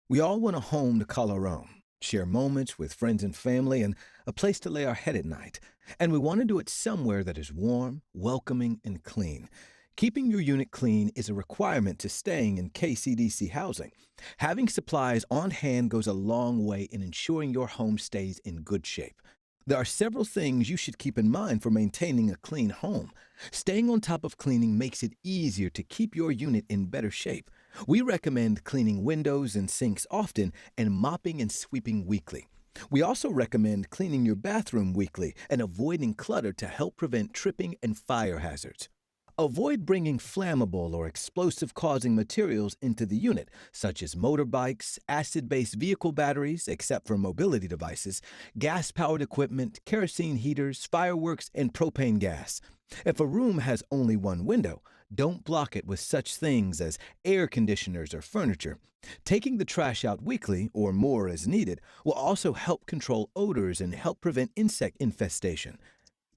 We all want a home to call our own, share moments with friends and family, and a place to lay our head at night. And we want to do it somewhere that is warm, welcoming, and clean. Keeping your unit clean is a requirement to staying in KCDC housing. Having supplies on hand goes a long way in ensuring your home stays in good shape. There are several things you should keep in mind for maintaining a clean home. Staying on top of cleaning makes it easier to keep your unit in better shape. We recommend cleaning windows and sinks often and mopping and sweeping weekly. We also recommend cleaning your bathroom weekly and avoiding clutter to help prevent tripping and fire hazards. Avoid bringing flammable or explosive causing materials into the unit, such as motorbikes, acid based vehicle batteries, except for mobility devices, gas powered equipment, kerosene heaters, fireworks, and propane gas. If a room has only one window, don't block it with such things as air conditioners or furniture. Taking the trash out weekly, or more as needed, will also help control odors and help prevent insect infestation.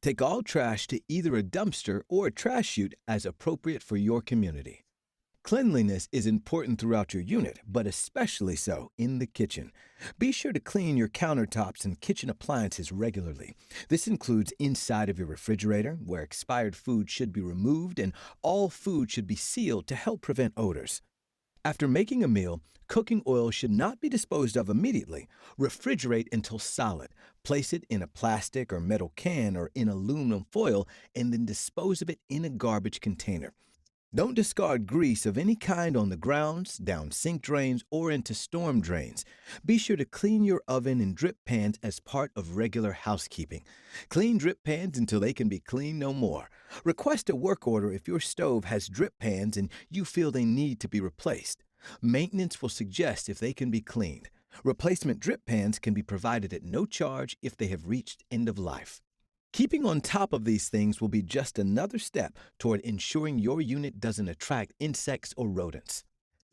Take all trash to either a dumpster or a trash chute as appropriate for your community. Cleanliness is important throughout your unit, but especially so in the kitchen. Be sure to clean your countertops and kitchen appliances regularly. This includes inside of your refrigerator, where expired food should be removed, and all food should be sealed to help prevent odors. After making a meal, cooking oil should not be disposed of immediately. Refrigerate until solid. Place it in a plastic or metal can or in aluminum foil and then dispose of it in a garbage container. Don't discard grease of any kind on the grounds, down sink drains, or into storm drains. Be sure to clean your oven and drip pans as part of regular housekeeping. Clean drip pans until they can be cleaned no more. Request a work order if your stove has drip pans and you feel they need to be replaced. Maintenance will suggest if they can be cleaned. Replacement drip pans can be provided at no charge if they have reached end of life. Keeping on top of these things will be just another step toward ensuring your unit doesn't attract insects or rodents.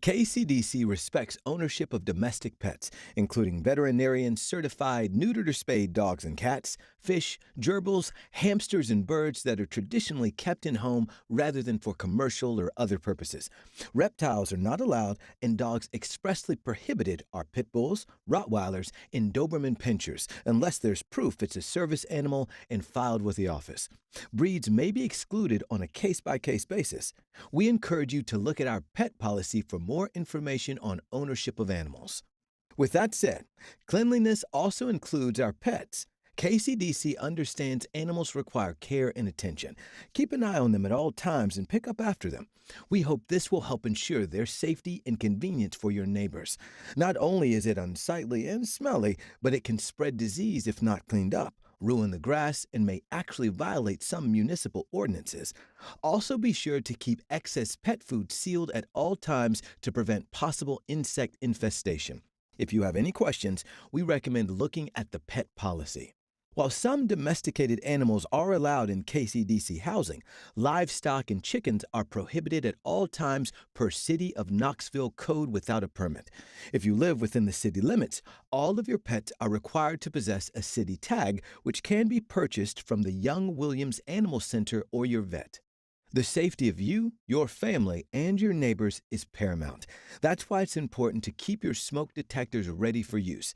KCDC respects ownership of domestic pets, including veterinarian certified neutered or spayed dogs and cats, fish, gerbils, hamsters, and birds that are traditionally kept in home rather than for commercial or other purposes. Reptiles are not allowed, and dogs expressly prohibited are pit bulls, Rottweilers, and Doberman pinschers, unless there's proof it's a service animal and filed with the office. Breeds may be excluded on a case-by-case basis. We encourage you to look at our pet policy for more information on ownership of animals. With that said, cleanliness also includes our pets. KCDC understands animals require care and attention. Keep an eye on them at all times and pick up after them. We hope this will help ensure their safety and convenience for your neighbors. Not only is it unsightly and smelly, but it can spread disease if not cleaned up, ruin the grass, and may actually violate some municipal ordinances. Also, be sure to keep excess pet food sealed at all times to prevent possible insect infestation. If you have any questions, we recommend looking at the pet policy. While some domesticated animals are allowed in KCDC housing, livestock and chickens are prohibited at all times per City of Knoxville code without a permit. If you live within the city limits, all of your pets are required to possess a city tag, which can be purchased from the Young Williams Animal Center or your vet. The safety of you, your family, and your neighbors is paramount. That's why it's important to keep your smoke detectors ready for use.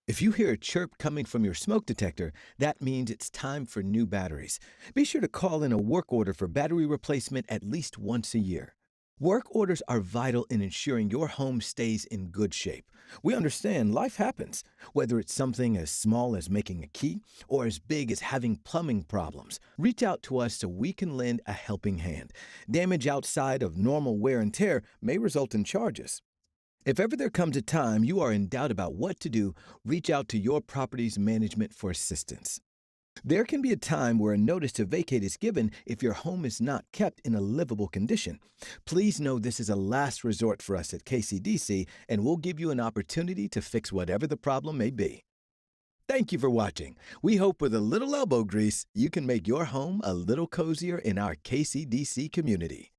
If you hear a chirp coming from your smoke detector, that means it's time for new batteries. Be sure to call in a work order for battery replacement at least once a year. Work orders are vital in ensuring your home stays in good shape. We understand life happens, whether it's something as small as making a key or as big as having plumbing problems. Reach out to us so we can lend a helping hand. Damage outside of normal wear and tear may result in charges. If ever there comes a time you are in doubt about what to do, reach out to your property's management for assistance. There can be a time where a notice to vacate is given if your home is not kept in a livable condition. Please know this is a last resort for us at KCDC, and we'll give you an opportunity to fix whatever the problem may be. Thank you for watching. We hope with a little elbow grease, you can make your home a little cozier in our KCDC community.